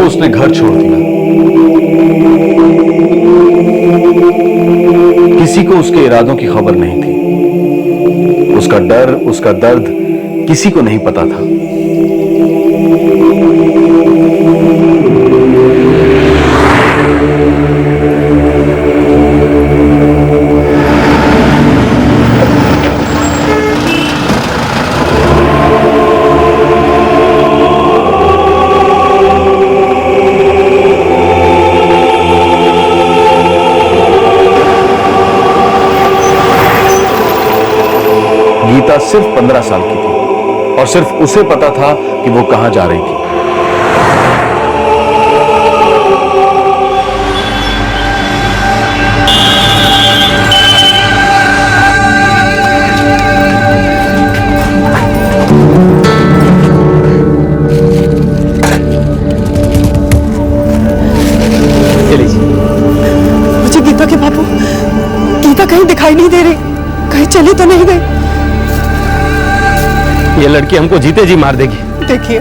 उसने घर छोड़ दिया। किसी को उसके इरादों की खबर नहीं थी। उसका डर, उसका दर्द किसी को नहीं पता था। गीता सिर्फ 15 साल की थी और सिर्फ उसे पता था कि वो कहां जा रही थी। मुझे गीता के बापू, गीता कहीं दिखाई नहीं दे रही, कहीं चली तो नहीं गई। ये लड़की हमको जीते जी मार देगी। देखिए,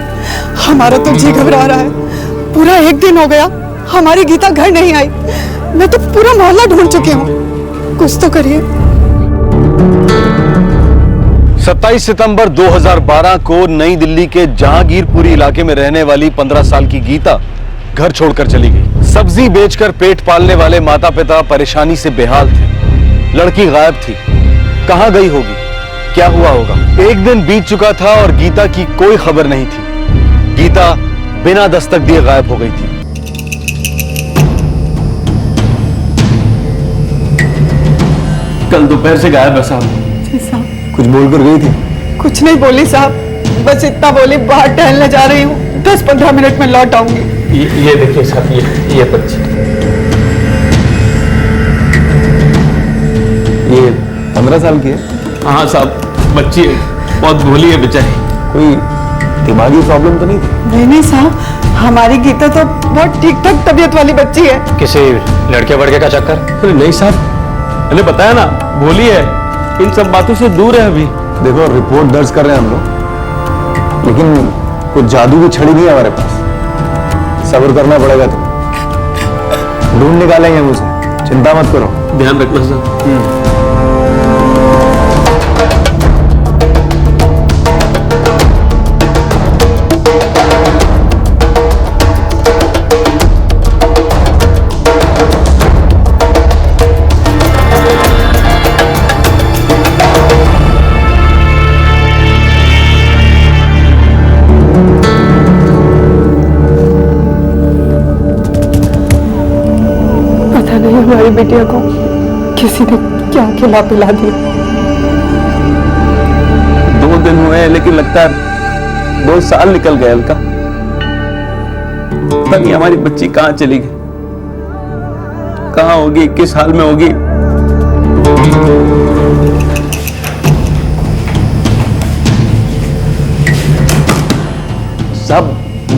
हमारा तो जी घबरा रहा है। पूरा 1 दिन हो गया, हमारी गीता घर नहीं आई। मैं तो पूरा मोहल्ला ढूंढ चुकी हूँ, कुछ तो करिए। 27 सितंबर 2012 को नई दिल्ली के जहांगीरपुरी इलाके में रहने वाली 15 साल की गीता घर छोड़कर चली गई। सब्जी बेचकर पेट पालने वाले माता पिता परेशानी से बेहाल थे। लड़की गायब थी। कहां गई होगी, क्या हुआ होगा? 1 दिन बीत चुका था और गीता की कोई खबर नहीं थी। गीता बिना दस्तक दिए गायब हो गई थी। कल दोपहर से गायब है साहब। जी साहब। कुछ बोलकर गई थी? कुछ नहीं बोली साहब, बस इतना बोली बाहर टहलने जा रही हूँ, 10-15 मिनट में लौट आऊंगी। ये देखिए साहब, ये बच्ची, ये 15 साल की है? हाँ साहब, बच्ची है, बहुत भोली है बेचारी। कोई दिमागी प्रॉब्लम तो नहीं थी? नहीं साहब, हमारी गीता तो बहुत ठीक ठाक तबीयत वाली बच्ची है। किसी लड़के वड़के का चक्कर? अरे नहीं साहब, मैंने बताया ना, भोली है, इन सब बातों से दूर है अभी। देखो, रिपोर्ट दर्ज कर रहे हैं हम लोग, लेकिन कुछ जादू की छड़ी नहीं है हमारे पास। सब्र करना पड़ेगा। तो ढूंढ निकालेंगे हम उसे, चिंता मत करो। ध्यान रखना साहब। हमारी बेटिया को किसी ने क्या खिला पिला दिया। 2 दिन हुए हैं, लेकिन लगता है 2 साल निकल गए। अलका, पता नहीं हमारी बच्ची कहां चली गई, कहां होगी, किस हाल में होगी। साहब,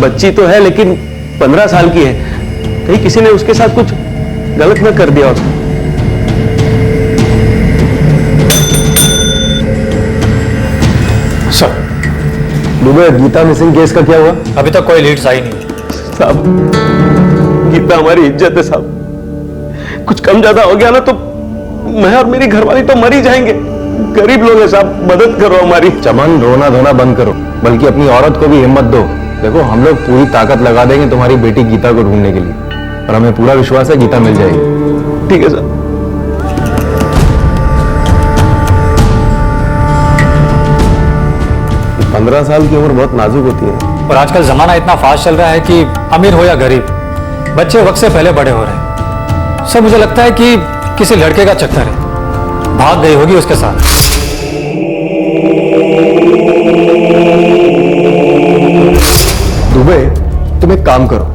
बच्ची तो है लेकिन 15 साल की है। कहीं किसी ने उसके साथ कुछ गलत न कर दिया उसने। Sir, Dubey, Geeta missing case का क्या हुआ? अभी तक कोई लीड्स आई नहीं। साहब, गीता हमारी इज्जत है साहब। कुछ कम ज्यादा हो गया ना तो मैं और मेरी घरवाली तो मर ही जाएंगे। गरीब लोग हैं साहब, मदद करो हमारी। चमन, रोना धोना बंद करो, बल्कि अपनी औरत को भी हिम्मत दो। देखो, हम लोग पूरी ताकत लगा देंगे तुम्हारी बेटी गीता को ढूंढने के लिए, और हमें पूरा विश्वास है गीता मिल जाएगी। ठीक है सर। 15 साल की उम्र बहुत नाजुक होती है। और आजकल जमाना इतना फास्ट चल रहा है कि अमीर हो या गरीब, बच्चे वक्त से पहले बड़े हो रहे हैं। सब मुझे लगता है कि किसी लड़के का चक्कर है, भाग गई होगी उसके साथ। दुबे, तुम एक काम करो,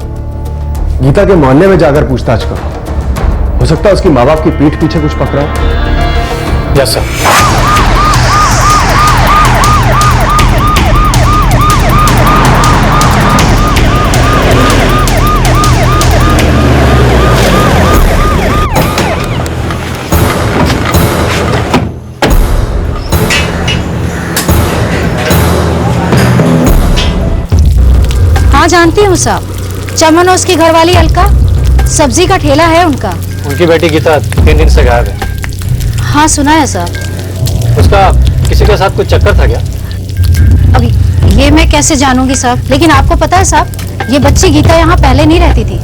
गीता के मोहल्ले में जाकर पूछताछ करो। हो सकता है उसकी माँ बाप की पीठ पीछे कुछ पकड़ा है। Yes sir. हाँ जानती हूँ साहब, चमन और उसकी घरवाली अलका, सब्जी का ठेला है उनका। उनकी बेटी गीता 3 दिन से गायब है। हाँ सुना है साहब। उसका किसी के साथ कुछ चक्कर था क्या? अब ये मैं कैसे जानूंगी साहब, लेकिन आपको पता है साहब, ये बच्ची गीता यहाँ पहले नहीं रहती थी।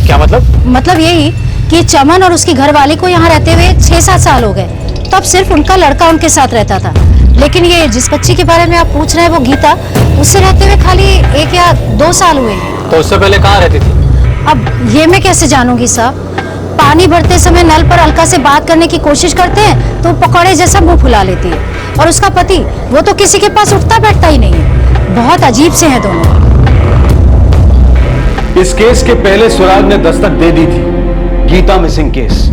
क्या मतलब यही कि चमन और उसकी घरवाली को यहाँ रहते हुए 6-7 साल हो गए। तब सिर्फ उनका लड़का उनके साथ रहता था, लेकिन ये जिस बच्ची के बारे में आप पूछ रहे हैं वो गीता, उससे रहते हुए खाली 1 या 2 साल हुए हैं। तो उससे पहले कहाँ रहती थी? अब ये मैं कैसे जानूंगी साहब। पानी भरते समय नल पर अलका से बात करने की कोशिश करते हैं तो पकौड़े जैसा मुंह फुला लेती है, और उसका पति वो तो किसी के पास उठता बैठता ही नहीं है। बहुत अजीब से हैं दोनों। इस केस के पहले सुराग ने दस्तक दे दी थी, गीता मिसिंग केस।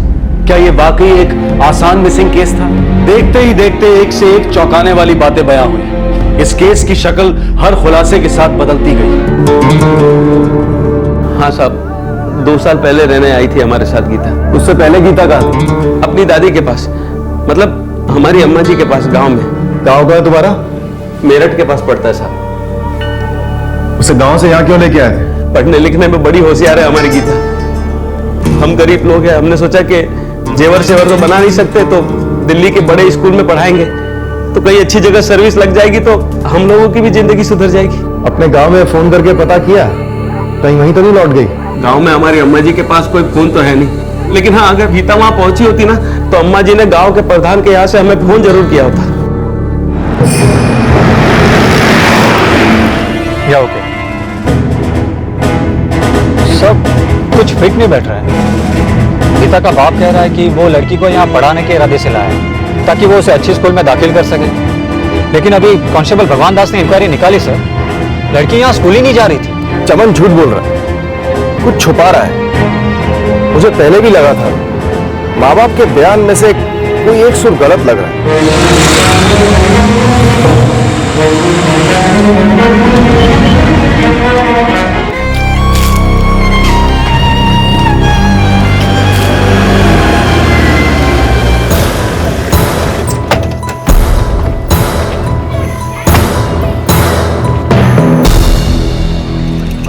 क्या ये वाकई एक आसान मिसिंग केस था? देखते ही देखते एक से एक चौंकाने वाली बातें बयां हुई। इस केस की शक्ल हर खुलासे के साथ बदलती गई। हाँ साहब, 2 साल पहले रहने आई थी हमारे साथ गीता। उससे पहले गीता कहाँ थी? अपनी दादी के पास, मतलब हमारी अम्मा जी के पास, गांव में। गाँव का है तुम्हारा? मेरठ के पास पड़ता है साहब। उसे गाँव से यहाँ क्यों लेके आए थे? पढ़ने लिखने में बड़ी होशियार है हमारी गीता। हम गरीब लोग हैं, हमने सोचा कि जेवर सेवर तो बना नहीं सकते, तो दिल्ली के बड़े स्कूल में पढ़ाएंगे तो कहीं अच्छी जगह सर्विस लग जाएगी तो हम लोगों की भी जिंदगी सुधर जाएगी। अपने गांव में फोन करके पता किया? कहीं वहीं तो नहीं लौट गई? गांव में हमारी अम्मा जी के पास कोई फोन तो है नहीं, लेकिन हाँ, अगर गीता वहां पहुंची होती ना तो अम्मा जी ने गांव के प्रधान के यहाँ से हमें फोन जरूर किया होता। या ओके, सब कुछ फिट नहीं बैठ रहा है। गीता का बाप कह रहा है कि वो लड़की को यहाँ पढ़ाने के इरादे से लाया है ताकि वो उसे अच्छे स्कूल में दाखिल कर सके, लेकिन अभी कांस्टेबल भगवान दास ने इंक्वायरी निकाली सर, लड़की यहाँ स्कूल ही नहीं जा रही थी। चमन झूठ बोल रहा है, कुछ छुपा रहा है। मुझे पहले भी लगा था माँ बाप के बयान में से कोई एक सुर गलत लग रहा है।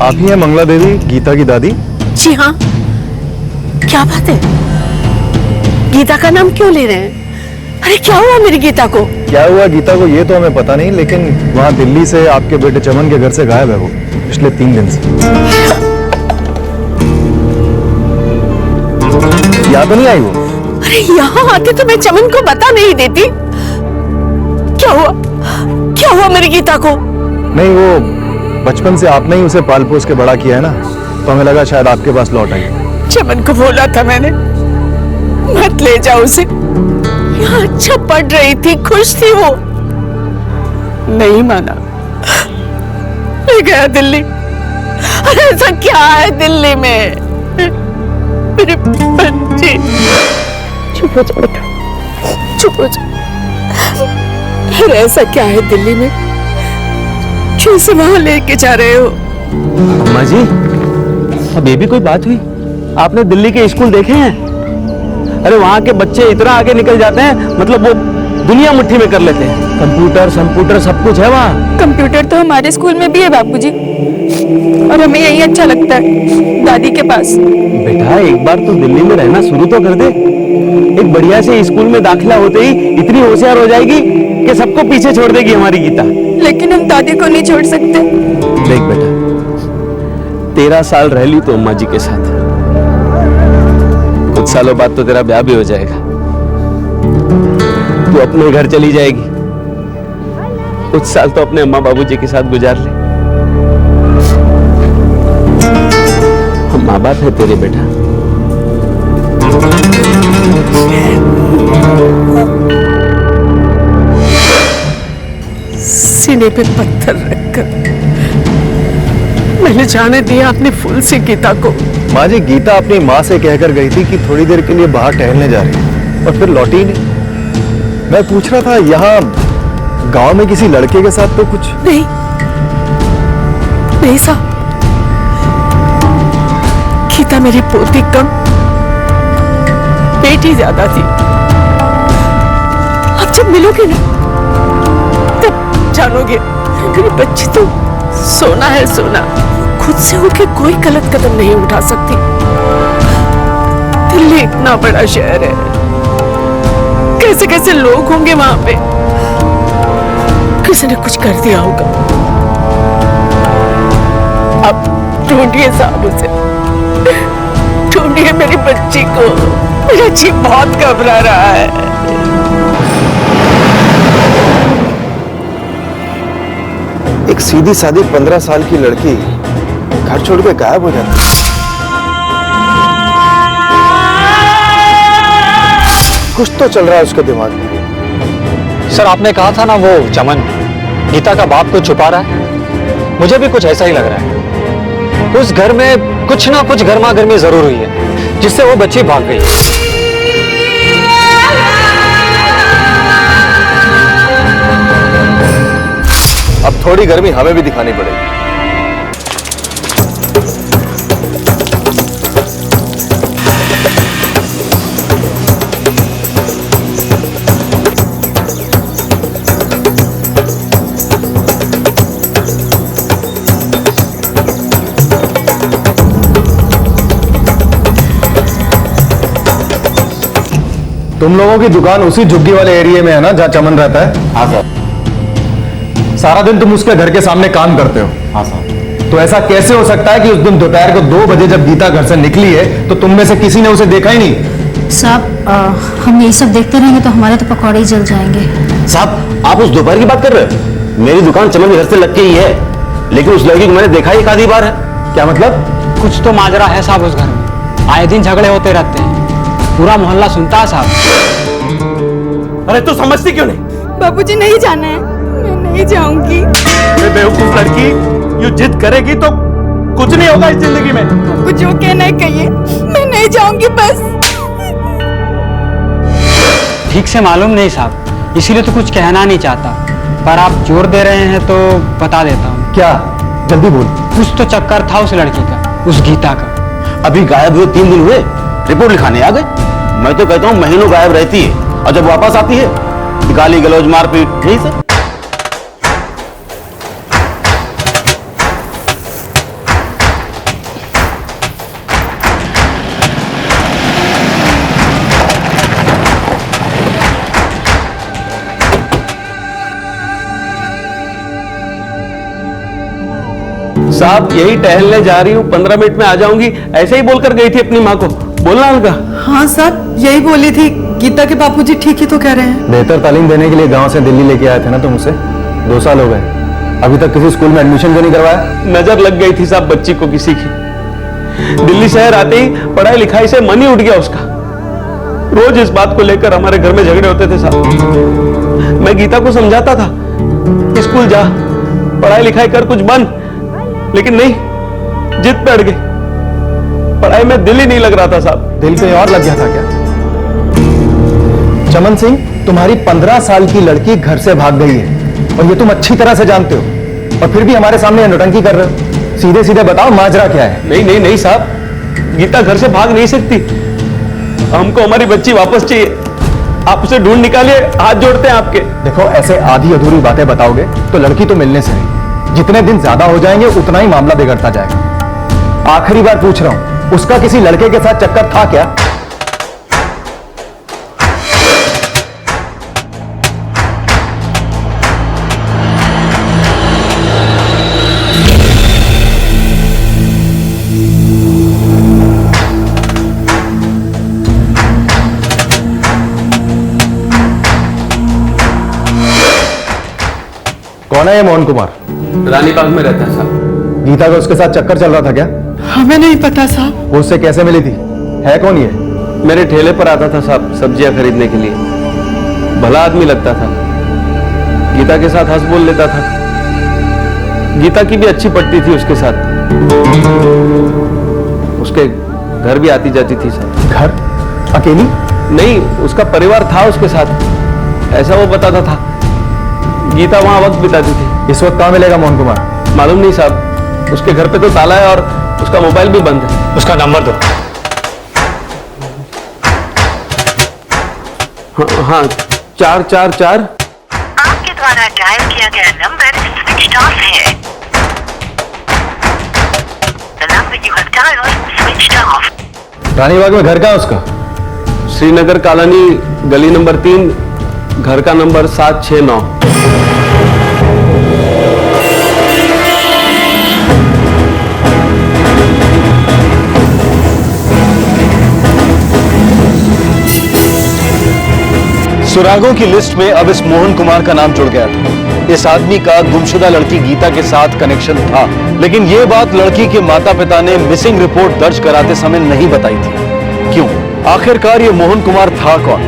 आप ही हैं मंगला देवी, गीता की दादी? जी हाँ, क्या बात है? गीता का नाम क्यों ले रहे हैं? अरे क्या हुआ मेरी गीता को? क्या हुआ गीता को ये तो हमें पता नहीं, लेकिन वहाँ दिल्ली से आपके बेटे चमन के घर से गायब है वो पिछले 3 दिन से। यहाँ तो नहीं आई वो? अरे यहाँ आते तो मैं चमन को बता नहीं देती। क्या हुआ मेरी गीता को? नहीं, वो बचपन से आपने ही उसे पाल पोस के बड़ा किया है ना, तो हमें लगा शायद आपके पास लौट आई। चमन को बोला था मैंने, मत ले जाओ उसे, यहाँ अच्छा पढ़ रही थी, खुश थी वो। नहीं माना, ले गया दिल्ली। अरे ऐसा क्या है दिल्ली में? मेरे बच्चे। चुप हो जाओ बेटा, चुप हो जाओ। अरे ऐसा क्या है दिल्ली में, क्यों से वहां लेके जा रहे हो? अम्मा जी, अब ये भी कोई बात हुई? आपने दिल्ली के स्कूल देखे हैं? अरे वहां के बच्चे इतना आगे निकल जाते हैं, मतलब वो दुनिया मुट्ठी में कर लेते हैं। कंप्यूटर सब कुछ है वहाँ। कंप्यूटर तो हमारे स्कूल में भी है बापूजी, और हमें यही अच्छा लगता है, दादी के पास। बेटा एक बार तो दिल्ली में रहना शुरू तो कर दे। एक बढ़िया से स्कूल में दाखिला होते ही इतनी होशियार हो जाएगी कि सबको पीछे छोड़ देगी हमारी गीता। लेकिन हम दादी को नहीं छोड़ सकते। देख बेटा, 13 साल रह ली तो अम्मा जी के साथ, कुछ सालों बाद तो तेरा ब्याह भी हो जाएगा, तू अपने घर चली जाएगी, कुछ साल तो अपने अम्मा बाबूजी के साथ गुजार ले। हम माँ बाप है तेरे बेटा। सीने पे पत्थर रखकर मैंने जाने दिया अपने फूल से गीता को। माँ जी, गीता अपनी माँ से कहकर गई थी कि थोड़ी देर के लिए बाहर टहलने जा रही है, और फिर लौटी ही नहीं। मैं पूछ रहा था यहाँ गांव में किसी लड़के के साथ तो कुछ? नहीं साहब, गीता मेरी पोती कम, बेटी ज्यादा थी। अब जब मिलोगे ना तब जानोगे, मेरी बच्ची तो सोना है सोना, खुद से होके कोई गलत कदम नहीं उठा सकती। दिल्ली इतना बड़ा शहर है, कैसे कैसे लोग होंगे वहां पे, किसी ने कुछ कर दिया होगा। अब ढूंढिए साहब उसे, ढूंढिए मेरी बच्ची को, मेरा जी बहुत घबरा रहा है। एक सीधी सादी 15 साल की लड़की घर छोड़ के गायब हो जाती है। कुछ तो चल रहा है उसके दिमाग में। सर आपने कहा था ना वो चमन गीता का बाप को छुपा रहा है, मुझे भी कुछ ऐसा ही लग रहा है। उस घर में कुछ ना कुछ गर्मा गर्मी जरूर हुई है जिससे वो बच्ची भाग गई। अब थोड़ी गर्मी हमें भी दिखानी पड़ेगी। तुम लोगों की दुकान उसी झुग्गी वाले एरिया में है ना जहां चमन रहता है? हाँ सर। सारा दिन तुम उसके घर के सामने काम करते हो? हाँ सर। तो ऐसा कैसे हो सकता है कि उस दिन दोपहर को 2 बजे जब गीता घर से निकली है तो तुम में से किसी ने उसे देखा ही नहीं? साहब हम यही सब देखते रहेंगे तो हमारे तो पकौड़े ही जल जाएंगे। साहब आप उस दोपहर की बात कर रहे हो? मेरी दुकान चमन के घर से लग के ही है, लेकिन उस लड़की को मैंने देखा ही एक आधी बार है। क्या मतलब? कुछ तो माजरा है साहब उस घर में, आए दिन झगड़े होते रहते हैं, पूरा मोहल्ला सुनता है साहब। अरे तू समझती क्यों नहीं? बाबूजी नहीं जाना है, मैं नहीं जाऊंगी। बेवकूफ लड़की, यू जिद करेगी तो कुछ नहीं होगा इस जिंदगी में। आपको जो कहना है कहिए, मैं नहीं जाऊंगी बस। ठीक से मालूम नहीं साहब, इसीलिए तो कुछ कहना नहीं चाहता, पर आप जोर दे रहे हैं तो बता देता हूँ। क्या? जल्दी बोल। कुछ तो चक्कर था उस लड़की का, उस गीता का। अभी गायब हुए 3 दिन हुए, रिपोर्ट लिखाने आ गए। मैं तो कहता हूँ महीनों गायब रहती है और जब वापस आती है गाली गलौज मारपीट। नहीं सर, साहब यही टहलने जा रही हूँ, 15 मिनट में आ जाऊंगी, ऐसे ही बोलकर गई थी अपनी माँ को। बोलना उनका। हाँ साहब, यही बोली थी। गीता के बापूजी ठीक ही तो कह रहे हैं। बेहतर तालीम देने के लिए गांव से दिल्ली लेके आए थे ना तुम उसे? 2 साल हो गए, अभी तक किसी स्कूल में एडमिशन क्यों नहीं करवाया? नजर लग गई थी साहब बच्ची को किसी की। दिल्ली शहर आते ही पढ़ाई लिखाई से मन ही उठ गया उसका। रोज इस बात को लेकर हमारे घर में झगड़े होते थे साहब। मैं गीता को समझाता था स्कूल जा, पढ़ाई लिखाई कर, कुछ बन, लेकिन नहीं, जिद पे अड़ गई। पढ़ाई में दिल ही नहीं लग रहा था साहब। दिल कहीं और लग गया था क्या? चमन सिंह, तुम्हारी 15 साल की लड़की घर से भाग गई है और ये तुम अच्छी तरह से जानते हो, और फिर भी हमारे सामने नौटंकी कर रहे हो। सीधे सीधे बताओ माजरा क्या है? नहीं नहीं नहीं साहब, गीता घर से भाग नहीं सकती। हमको हमारी बच्ची वापस चाहिए। आप उसे ढूंढ निकालिए, हाथ जोड़ते हैं आपके। देखो, ऐसे आधी अधूरी बातें बताओगे तो लड़की तो मिलने से नहीं, जितने दिन ज्यादा हो जाएंगे उतना ही मामला बिगड़ता जाएगा। आखिरी बार पूछ रहा हूं, उसका किसी लड़के के साथ चक्कर था क्या? कौन है ये मोहन कुमार? रानी बाग में रहता है साहब। गीता का उसके साथ चक्कर चल रहा था क्या? हमें नहीं पता साहब। वो उससे कैसे मिली थी? है कौन ये? मेरे ठेले पर आता था साहब सब्जियां खरीदने के लिए। भला आदमी लगता था, गीता के साथ हंस बोल लेता था। गीता की भी अच्छी पटती थी उसके साथ। उसके घर भी आती जाती थी साहब। घर? अकेली? नहीं, उसका परिवार था उसके साथ, ऐसा वो बताता था। गीता वहां वक्त बिताती थी। इस वक्त कहां मिलेगा मोहन कुमार? मालूम नहीं साहब, उसके घर पे तो ताला है और उसका मोबाइल भी बंद है। उसका नंबर दो। हाँ, 444। आपके द्वारा डायल किया गया नंबर स्विच ऑफ है। The number you have dialed switched off. Ranibagh में घर कहाँ है उसका? श्रीनगर कॉलोनी, गली नंबर 3, घर का नंबर 769। सुरागों की लिस्ट में अब इस मोहन कुमार का नाम जुड़ गया था। इस आदमी का गुमशुदा लड़की गीता के साथ कनेक्शन था, लेकिन यह बात लड़की के माता पिता ने मिसिंग रिपोर्ट दर्ज कराते समय नहीं बताई थी। क्यों? आखिरकार ये मोहन कुमार था कौन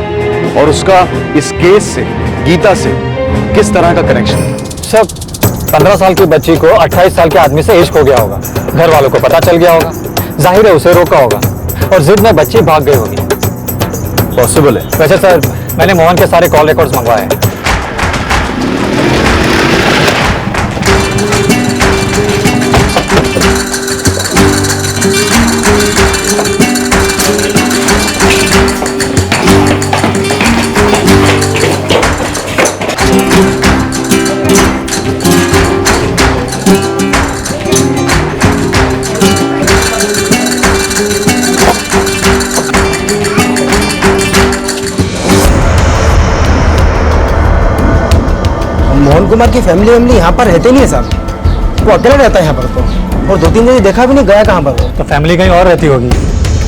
और उसका इस केस से, गीता से किस तरह का कनेक्शन था? सब 15 साल की बच्ची को 28 साल के आदमी से इश्क हो गया होगा। घर वालों को पता चल गया होगा, जाहिर है उसे रोका होगा और जिद में बच्ची भाग गई होगी। पॉसिबल है। वैसे सर, मैंने मोहन के सारे कॉल रिकॉर्ड्स मंगवाए हैं। मोहन कुमार की फैमिली यहाँ पर रहते नहीं है साहब। वो अकेला रहता है यहाँ पर तो, और 2-3 दिन देखा भी नहीं, गया कहाँ पर वो। तो फैमिली कहीं और रहती होगी,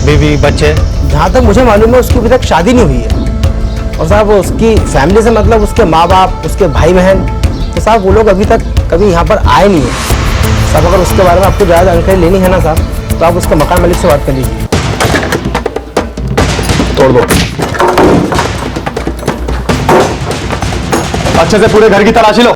बीवी बच्चे। जहाँ तक मुझे मालूम है उसकी अभी तक शादी नहीं हुई है। और साहब उसकी फैमिली से मतलब उसके माँ बाप, उसके भाई बहन, तो साहब वो लोग अभी तक कभी यहाँ पर आए नहीं है साहब। अगर उसके बारे में आपको ज़्यादा जानकारी लेनी है ना साहब, तो आप उसके मकान मालिक से बात कर लीजिए। तोड़ दो। अच्छे से पूरे घर की तलाशी लो।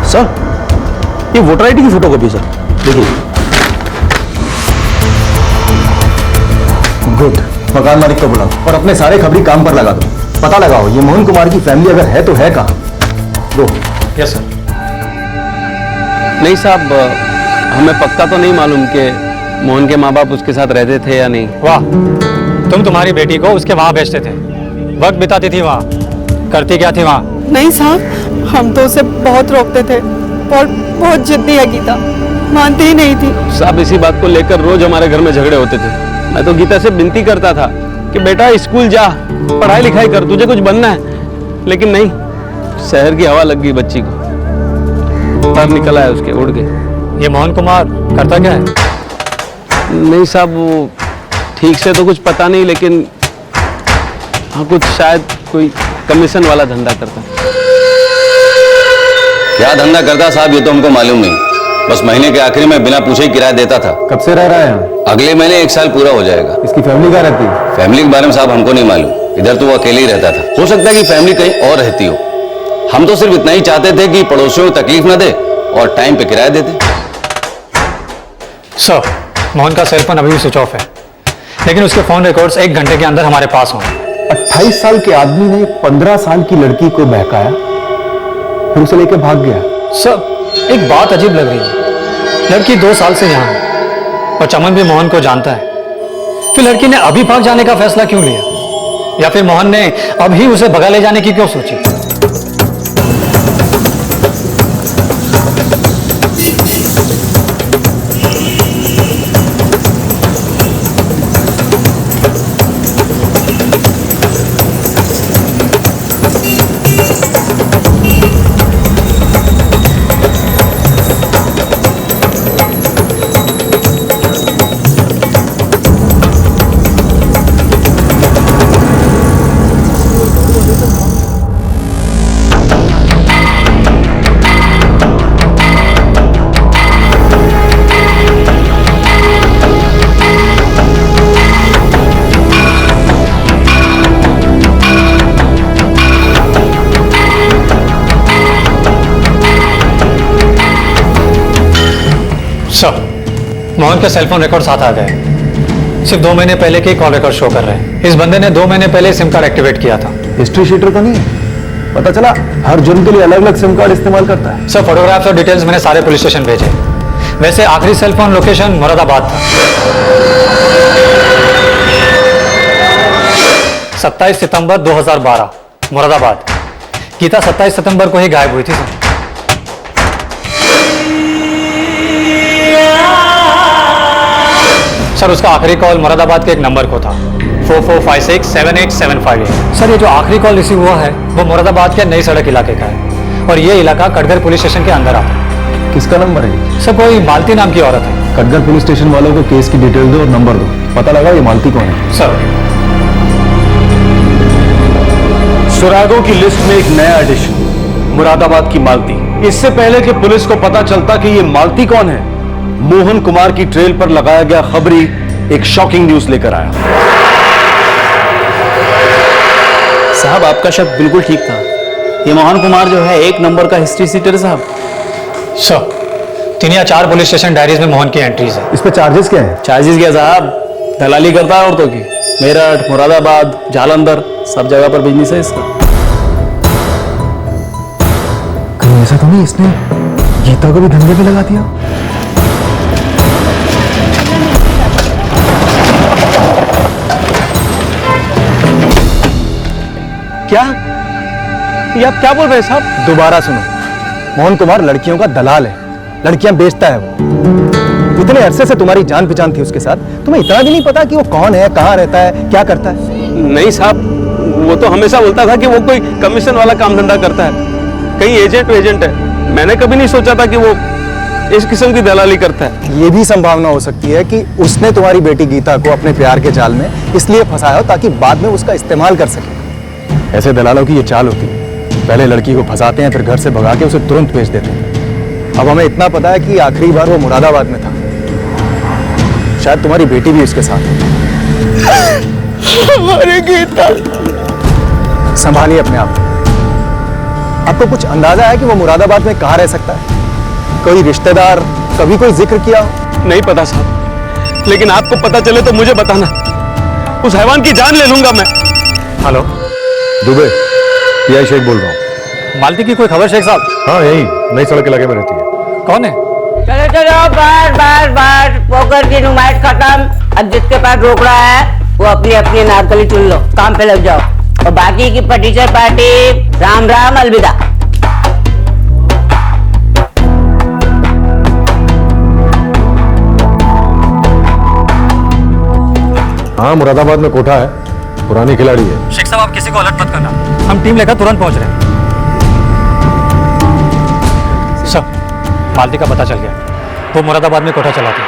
सर, ये वोटर आईडी की फोटोकॉपी सर, देखिए। गुड। मकान मालिक को बुलाओ और अपने सारे खबरी काम पर लगा दो। पता लगाओ ये मोहन कुमार की फैमिली अगर है तो है कहाँ। दो। Yes sir. नहीं साहब, हमें पक्का तो नहीं मालूम कि मोहन के माँ बाप उसके साथ रहते थे या नहीं। वाह, तुम तुम्हारी बेटी को उसके वहां भेजते थे, वक्त बिताती थी वहां, करती क्या थी वहां? नहीं साहब, हम तो उसे बहुत रोकते थे और बहुत जिद्दी है गीता, मानती ही नहीं थी। साहब, इसी बात को लेकर रोज हमारे घर में झगड़े होते थे। मैं तो गीता से विनती करता था कि बेटा स्कूल जा, पढ़ाई लिखाई कर, तुझे कुछ बनना है, लेकिन नहीं, शहर की हवा लग गई बच्ची को, पर निकल आया उसके, उड़ गए। ये मोहन कुमार करता क्या है? नहीं साहब, वो ठीक से तो कुछ पता नहीं, लेकिन हाँ कुछ शायद कोई कमीशन वाला धंधा करता। क्या धंधा करता साहब ये तो हमको मालूम नहीं, बस महीने के आखिर में बिना पूछे ही किराया देता था। कब से रह रहा है यहाँ? अगले महीने 1 साल पूरा हो जाएगा। इसकी फैमिली कहाँ रहती है? फैमिली के बारे में साहब हमको नहीं मालूम, इधर तो वो अकेले ही रहता था। हो सकता है कि फैमिली कहीं और रहती हो। हम तो सिर्फ इतना ही चाहते थे कि पड़ोसियों को तकलीफ न दे और टाइम पे किराया दे दे। सर, मोहन का सेल फोन अभी भी स्विच ऑफ है, लेकिन उसके फोन रिकॉर्ड्स 1 घंटे के अंदर हमारे पास होंगे। 28 साल के आदमी ने 15 साल की लड़की को बहकाया, फिर उसे लेकर भाग गया। सर, एक बात अजीब लग रही है। लड़की 2 साल से यहाँ है और चमन भी मोहन को जानता है, फिर लड़की ने अभी भाग जाने का फैसला क्यों लिया? या फिर मोहन ने अभी उसे भगा ले जाने की क्यों सोची? सर, मोहन के सेलफोन रिकॉर्ड साथ आ गए। सिर्फ 2 महीने पहले के कॉल रिकॉर्ड शो कर रहे हैं। इस बंदे ने 2 महीने पहले सिम कार्ड एक्टिवेट किया था। हिस्ट्री शीटर तो नहीं है? पता चला हर जुर्म के लिए अलग अलग सिम कार्ड इस्तेमाल करता है। सर, फोटोग्राफ्स और डिटेल्स मैंने सारे पुलिस स्टेशन भेजे। वैसे आखिरी सेलफोन लोकेशन मुरादाबाद था। 27 सितंबर 2012 मुरादाबाद। गीता 27 सितंबर को ही गायब हुई थी सर। सर उसका आखिरी कॉल मुरादाबाद के एक नंबर को था 4456787858। सर ये जो आखिरी कॉल रिसीव हुआ है वो मुरादाबाद के नई सड़क इलाके का है और ये इलाका कटघर पुलिस स्टेशन के अंदर आता है। किसका नंबर है? सर कोई मालती नाम की औरत है। कटघर पुलिस स्टेशन वालों को केस की डिटेल दो और नंबर दो, पता लगा ये मालती कौन है। सर सुरागों की लिस्ट में एक नया एडिशन, मुरादाबाद की मालती। इससे पहले कि पुलिस को पता चलता कि ये मालती कौन है, मोहन कुमार की ट्रेल पर लगाया गया खबरी एक शॉकिंग न्यूज लेकर आया। साहब आपका शक बिल्कुल ठीक था। ये मोहन कुमार जो है एक नंबर का हिस्ट्री सीटर साहब। सर 3 या 4 पुलिस स्टेशन डायरीज में मोहन की एंट्रीज है। इस पे चार्जेस क्या है? चार्जेस क्या साहब, दलाली करता है औरतों की। मेरठ, मुरादाबाद, जालंधर सब जगह पर बिजनेस है इसका। कहीं ऐसा तो नहीं इसने गीता को भी धंधे पे लगा दिया? क्या ये आप क्या बोल रहे हैं साहब? दोबारा सुनो, मोहन कुमार लड़कियों का दलाल है, लड़कियां बेचता है वो। इतने अरसे से तुम्हारी जान पहचान थी उसके साथ, तुम्हें इतना भी नहीं पता कि वो कौन है, कहाँ रहता है, क्या करता है? नहीं साहब, वो तो हमेशा बोलता था कि वो कोई कमीशन वाला काम धंधा करता है, कहीं एजेंट है। मैंने कभी नहीं सोचा था कि वो इस किस्म की दलाली करता है। ये भी संभावना हो सकती है कि उसने तुम्हारी बेटी गीता को अपने प्यार के जाल में इसलिए फंसाया हो ताकि बाद में उसका इस्तेमाल कर सके। ऐसे दलालों की ये चाल होती है, पहले लड़की को फंसाते हैं, फिर घर से भगा के उसे तुरंत बेच देते हैं। अब हमें इतना पता है कि आखिरी बार वो मुरादाबाद में था, शायद तुम्हारी बेटी भी उसके साथ है। हमारी गीता। संभालिए अपने आप को। आपको कुछ अंदाजा है कि वो मुरादाबाद में कहाँ रह सकता है? कोई रिश्तेदार, कभी कोई जिक्र किया हो? नहीं पता साहब, लेकिन आपको पता चले तो मुझे बताना, उस हैवान की जान ले लूंगा मैं। हेलो दुबे, यही शेख बोल रहा हूँ। मालती की कोई खबर शेख साहब? हाँ यही नई सड़क इलाके में रहती है। कौन है? चलो चलो बस पोकर की नुमाइश खत्म। अब जिसके पास रोक रहा है वो अपनी अपनी नारकली चुन लो, काम पे लग जाओ। और बाकी की पटीचर पार्टी राम राम अलविदा। हाँ मुरादाबाद में कोठा है, पुरानी खिलाड़ी है। शेख साहब आप किसी को अलर्ट मत करना, हम टीम लेकर तुरंत पहुंच रहे हैं। सर मालती का पता चल गया, वो मुरादाबाद में कोठा चलाती है।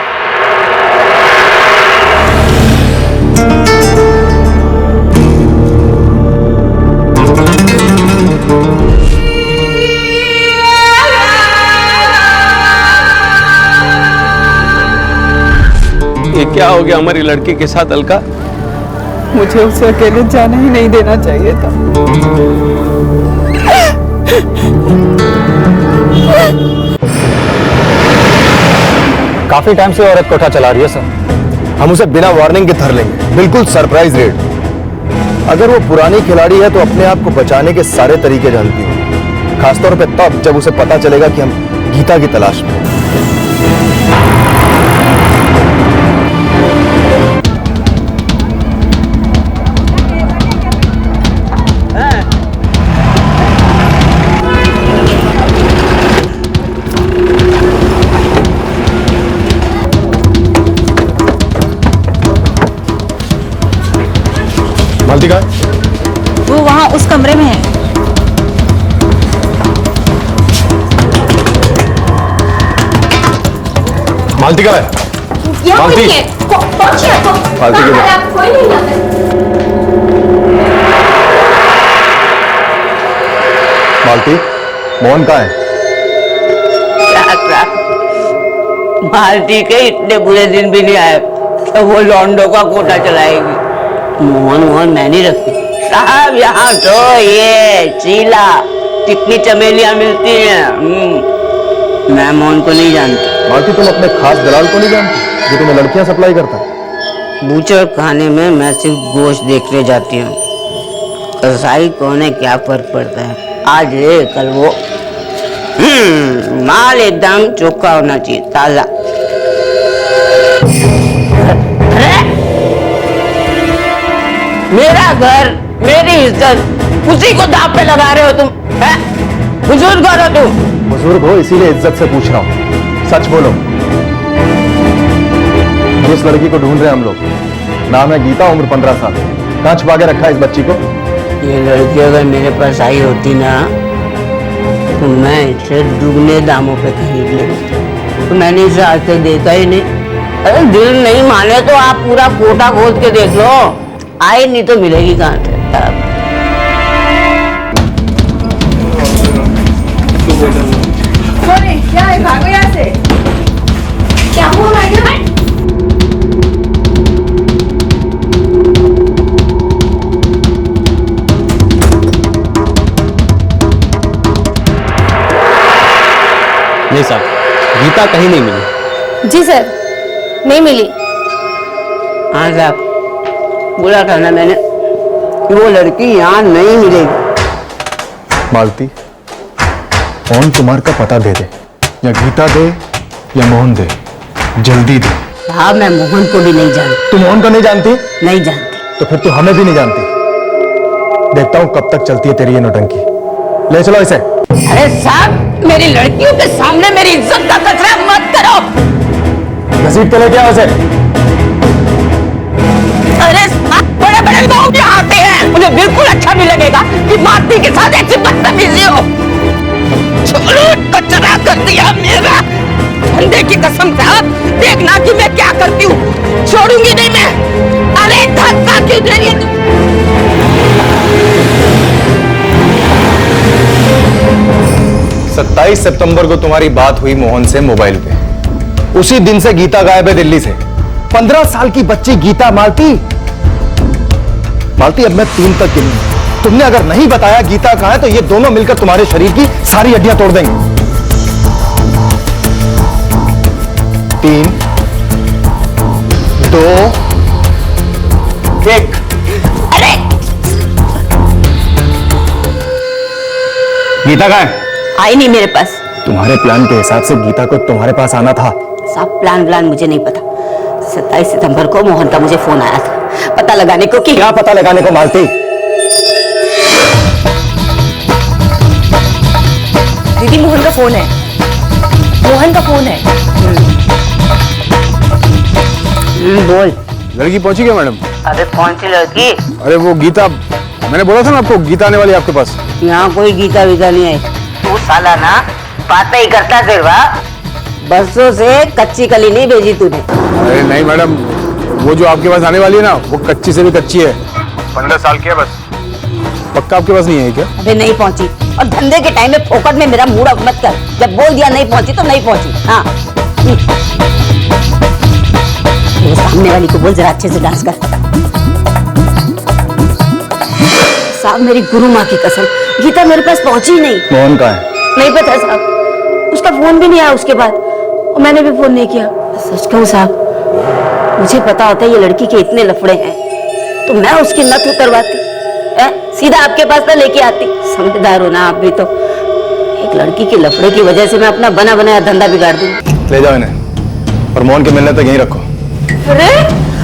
ये क्या हो गया हमारी लड़की के साथ अलका? मुझे उसे अकेले जाने ही नहीं देना चाहिए था। काफी टाइम से औरत कोठा चला रही है सर। हम उसे बिना वार्निंग के धर लेंगे, बिल्कुल सरप्राइज रेड। अगर वो पुरानी खिलाड़ी है तो अपने आप को बचाने के सारे तरीके जानती है, खासतौर पे तब जब उसे पता चलेगा कि हम गीता की तलाश में हैं। मालती कहाँ है? वो वहाँ उस कमरे में है। मालती कहाँ है? मालती मालती के मालती, मोहन कहाँ है? मालती के इतने बुरे दिन भी नहीं आए तो वो लॉन्डो का कोटा चलाएगी। मोहन मैं नहीं रखती साहब, यहाँ तो ये चीला कितनी चमेलियां मिलती हैं। मैं मोहन को नहीं जानती। मालती तुम अपने खास दलाल को नहीं जानती जो तुम्हें लड़कियां सप्लाई करता है? बूचर खाने में मैं सिर्फ गोश्त देखने जाती हूँ, कसाई कौन है क्या फर्क पड़ता है। आज ये कल वो, माल एकदम चोखा होना चाहिए, ताजा। मेरा घर, मेरी इज्जत, उसी को दांव पे लगा रहे हो तुम, हैं? बुजुर्ग हो तुम। बुजुर्ग हो इसीलिए इज्जत से पूछ रहा हूँ, सच बोलो। जिस लड़की को ढूंढ रहे हैं हम लोग, नाम है गीता, उम्र 15 साल। कहाँ छुपा के रखा है इस बच्ची को? ये लड़की अगर मेरे पास आई होती ना तो मैं इसे दुगने दामों पे खरीद लेता, तो मैंने इसे आज तक देखा ही नहीं। अरे दिल नहीं माने तो आप पूरा कोटा खोद के देख लो, आई नहीं तो मिलेगी कहाँ से? क्या है, भागो यहाँ से। क्या हुआ मैडम? नहीं साहब, गीता कहीं नहीं मिली। जी सर, नहीं मिली। हाँ साहब, बोला था ना मैंने कि वो लड़की यहाँ नहीं मिलेगी। मालती, कौन कुमार का पता दे दे, या गीता दे या मोहन दे, जल्दी दे। साहब मैं मोहन को भी नहीं जानती। तू मोहन को नहीं जानती? नहीं जानती। तो फिर तू हमें भी नहीं जानती। देखता हूं कब तक चलती है तेरी ये नौटंकी। ले चलो इसे। अरे साहब, मेरी लड़कियों के सामने मेरी इज्जत का कचरा मत करो। घसीट के लेके आओ इसे। अरे साहब, बड़े बड़े लोग यहाँ आते हैं, मुझे बिल्कुल अच्छा नहीं लगेगा कि मालती के साथ ऐसी बदतमीजी हो। छोड़ो, कचरा कर दिया मेरा। धंधे की कसम साहब, देखना कि मैं क्या करती हूँ, छोड़ूंगी नहीं मैं। अरे धक्का क्यों दे रही है तू? 27 सितंबर को तुम्हारी बात हुई मोहन से मोबाइल पे। उसी दिन से गीता गायब है दिल्ली से। 15 साल की बच्ची गीता। मालती, अब मैं 3 तक गिनूंगा। तुमने अगर नहीं बताया गीता कहां है तो ये दोनों मिलकर तुम्हारे शरीर की सारी हड्डियां तोड़ देंगे। 3, 2, 1। अरे गीता कहां है? आई नहीं मेरे पास। तुम्हारे प्लान के हिसाब से गीता को तुम्हारे पास आना था। साहब प्लान मुझे नहीं पता। 27 सितंबर को मोहन का मुझे फोन आया था पता लगाने को कि क्या पता लगाने को मालती? दीदी मोहन का फोन है, मोहन का फोन है। बोल। लड़की पहुंची क्या मैडम? अरे कौन सी लड़की? अरे वो गीता, मैंने बोला था ना आपको, गीता आने वाली है आपके पास। यहाँ कोई गीता वीता नहीं आई। तू साला ना बातें ही करता फिर वाह। बरसों से कच्ची कली नहीं भेजी तूने। अरे नहीं मैडम, वो जो आपके पास आने वाली है ना, वो कच्ची से भी कच्ची है। 15 साल की है बस। पक्का आपके पास नहीं है क्या? अबे नहीं पहुंची, और धंधे के टाइम में फोकट में मेरा मूड ऑफ मत कर। जब बोल दिया नहीं पहुंची तो नहीं पहुंची। हाँ, वो सामने वाली को बोल जरा अच्छे से डांस कर। साहब मेरी गुरु माँ की कसम, गीता मेरे पास पहुंची ही नहीं। मोहन कहां है? नहीं पता साहब, उसका फोन भी नहीं आया उसके बाद, और मैंने भी फोन नहीं किया। सच कहूँ साहब, मुझे पता होता है ये लड़की के इतने लफड़े हैं तो मैं उसकी नथ उतरवाती, सीधा आपके पास ना लेके आती। समझदार हो ना आप भी तो। एक लड़की के लफड़े की वजह से मैं अपना बना बनाया धंधा बिगाड़ दूंगी। ले जाओ इन्हें, और मोहन के मिलने तक यहीं रखो। अरे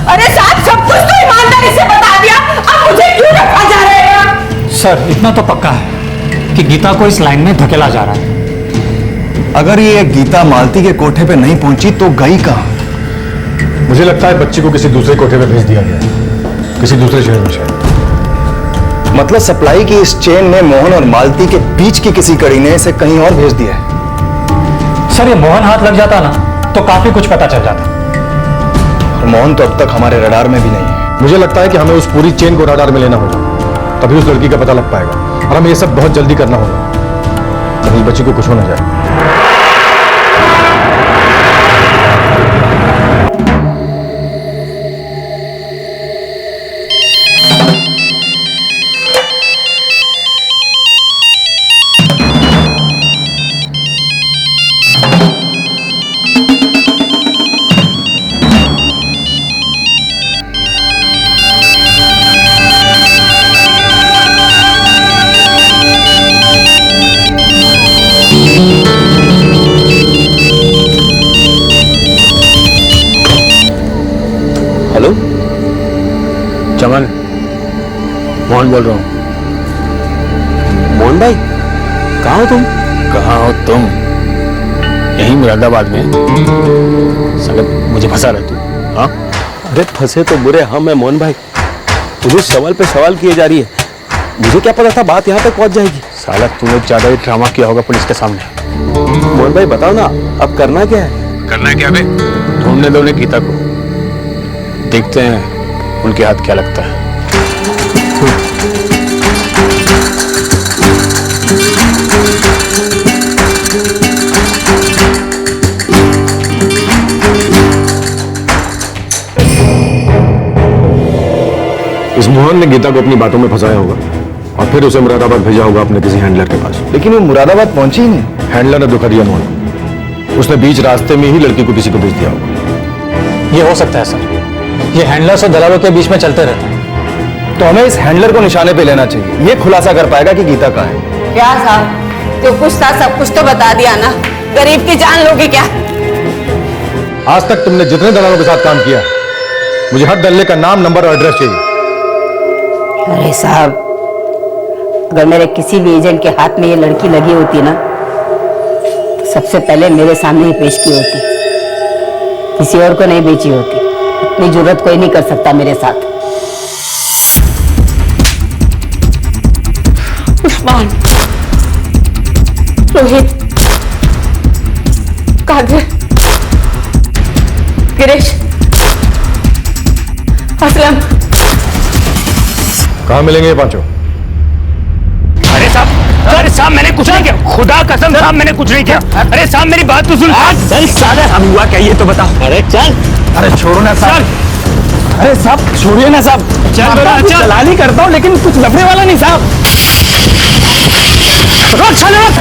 अरे साहब, सब कुछ तो ईमानदारी से बता दिया, अब मुझे क्यों रखा जा रहा है? सर इतना तो पक्का है कि गीता को इस लाइन में धकेला जा रहा है। अगर ये गीता मालती के कोठे पे नहीं पहुंची तो गई कहां? मुझे लगता है बच्ची को किसी दूसरे कोठे पे भेज दिया गया है, किसी दूसरे शहर में शायद। मतलब सप्लाई की इस चेन ने मोहन और मालती के बीच की किसी कड़ी ने इसे कहीं और भेज दिया है। सर ये मोहन हाथ लग जाता ना तो काफी कुछ पता चल जाता। और मोहन तो अब तक हमारे रडार में भी नहीं है। मुझे लगता है कि हमें उस पूरी चेन को रडार में लेना होगा, तभी उस लड़की का पता लग पाएगा। और हमें ये सब बहुत जल्दी करना होगा, कहीं बच्ची को कुछ हो ना जाए। हेलो चमन, मोहन बोल रहा हूँ। मोहन भाई, कहाँ हो तुम? कहाँ हो तुम? यहीं मुरादाबाद में। साला मुझे फंसा रहा तू? हाँ? अरे फंसे तो बुरे हम हैं मोहन भाई। मुझे सवाल पे सवाल किए जा रही है। मुझे क्या पता था बात यहाँ तक पहुँच जाएगी। साला तूने ज्यादा ही ड्रामा किया होगा पुलिस के सामने। मोहन भाई बताओ ना, अब करना क्या है? करना क्या बे? ढूंढने दो उन्हें गीता को, देखते हैं उनके हाथ क्या लगता है। इस मोहन ने गीता को अपनी बातों में फंसाया होगा और फिर उसे मुरादाबाद भेजा होगा अपने किसी हैंडलर के पास। लेकिन वो मुरादाबाद पहुंची ही नहीं। हैंडलर ने धोखा दिया मोहन को। उसने बीच रास्ते में ही लड़की को किसी को भेज दिया होगा। ये हो सकता है सर, ये हैंडलर्स और दलालों के बीच में चलते रहते हैं। तो हमें इस हैंडलर को निशाने पे लेना चाहिए। ये खुलासा कर पाएगा कि गीता कहाँ है। क्या साहब, जो कुछ था सब कुछ तो बता दिया ना, गरीब की जान लोगे क्या? आज तक तुमने जितने दलालों के साथ काम किया, मुझे हर दल्ले का नाम, नंबर और एड्रेस चाहिए। अरे साहब, अगर मेरे किसी भी एजेंट के हाथ में ये लड़की लगी होती ना, तो सबसे पहले मेरे सामने ही पेश की होती, किसी और को नहीं बेची होती। इतनी जरूरत कोई नहीं कर सकता मेरे साथ। उस्मान, रोहित, कादिर, गिरीश, असलम, कहाँ मिलेंगे ये पांचों? अरे साहब मैंने कुछ नहीं किया, खुदा कसम साहब मैंने कुछ नहीं किया। अरे साहब मेरी बात तो सुन। चल साले, हम हुआ क्या ये तो बता। अरे चल। अरे छोड़ो ना साहब। अरे साहब छोड़िए ना साहब। चल दलाली करता हूँ लेकिन कुछ लफड़े वाला नहीं साहब। रोक साले रोक।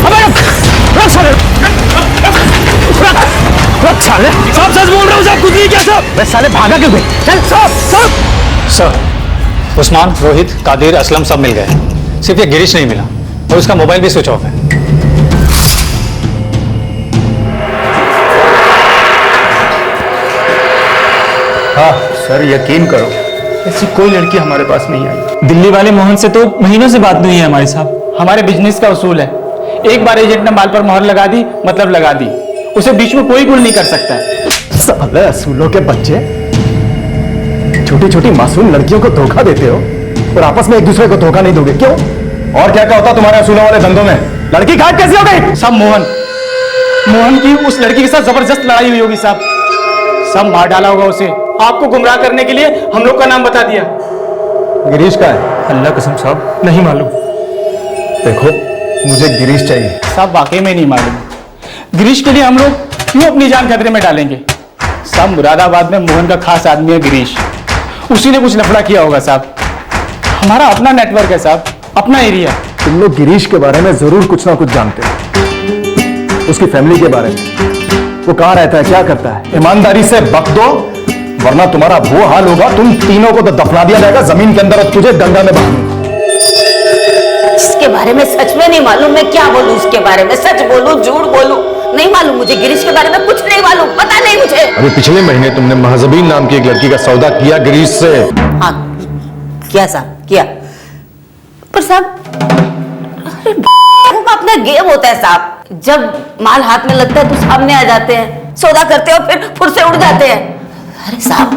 अबे रोक साले। रोक साले। साहब सच बोल रहा हूँ साहब, कुछ नहीं किया साहब। बस साले भागा क्यों गए? चल साहब। सर, उस्मान, रोहित, कादिर, असलम सब मिल गए। सिर्फ ये गिरीश नहीं मिला और उसका मोबाइल भी स्विच ऑफ है। हाँ सर, यकीन करो ऐसी कोई लड़की हमारे पास नहीं आई। दिल्ली वाले मोहन से तो महीनों से बात नहीं है हमारे साहब। हमारे बिजनेस का उसूल है, एक बार एजेंट ने माल पर मोहर लगा दी मतलब लगा दी, उसे बीच में कोई गुल नहीं कर सकता है। साले असूलों के बच्चे, छोटी छोटी मासूम लड़कियों को धोखा देते हो और आपस में एक दूसरे को धोखा नहीं दोगे, क्यों? और क्या क्या होता तुम्हारे असूलों वाले धंधों में? लड़की घाट कैसी हो गई? सब मोहन की उस लड़की के साथ जबरदस्त लड़ाई हुई होगी साहब। सब मार डाला होगा उसे, आपको गुमराह करने के लिए हम लोग का नाम बता दिया। गिरीश का है? अल्लाह कसम साहब नहीं मालूम। देखो, मुझे गिरीश चाहिए। साहब वाकई में नहीं मालूम। गिरीश के लिए हम लोग क्यों अपनी जान खतरे में डालेंगे? साहब मुरादाबाद में मोहन का खास आदमी है गिरीश, उसी ने कुछ लफड़ा किया होगा साहब। हमारा अपना नेटवर्क है साहब, अपना एरिया। तुम लोग गिरीश के बारे में जरूर कुछ ना कुछ जानते हो, उसकी फैमिली के बारे में। वो कहाँ रहता है, क्या करता है? ईमानदारी से बक दो, वरना तुम्हारा वो हाल होगा, तुम तीनों को तो दफना दिया जाएगा जमीन के अंदर और तुझे डंडा में बांधूंगा। इसके बारे में सच में नहीं मालूम, मैं क्या बोलूं उसके बारे में? सच बोलूं झूठ बोलूं? नहीं मालूम मुझे, गिरीश के बारे में कुछ नहीं मालूम, पता नहीं मुझे। अभी पिछले महीने तुमने महजबीन नाम की एक लड़की का सौदा किया गिरीश से। हाँ किया साहब, किया। पर साहब अपना गेम होता है साहब, जब माल हाथ में लगता है तो सामने आ जाते हैं, सौदा करते हैं और फिर फुर से उड़ जाते हैं। अरे साहब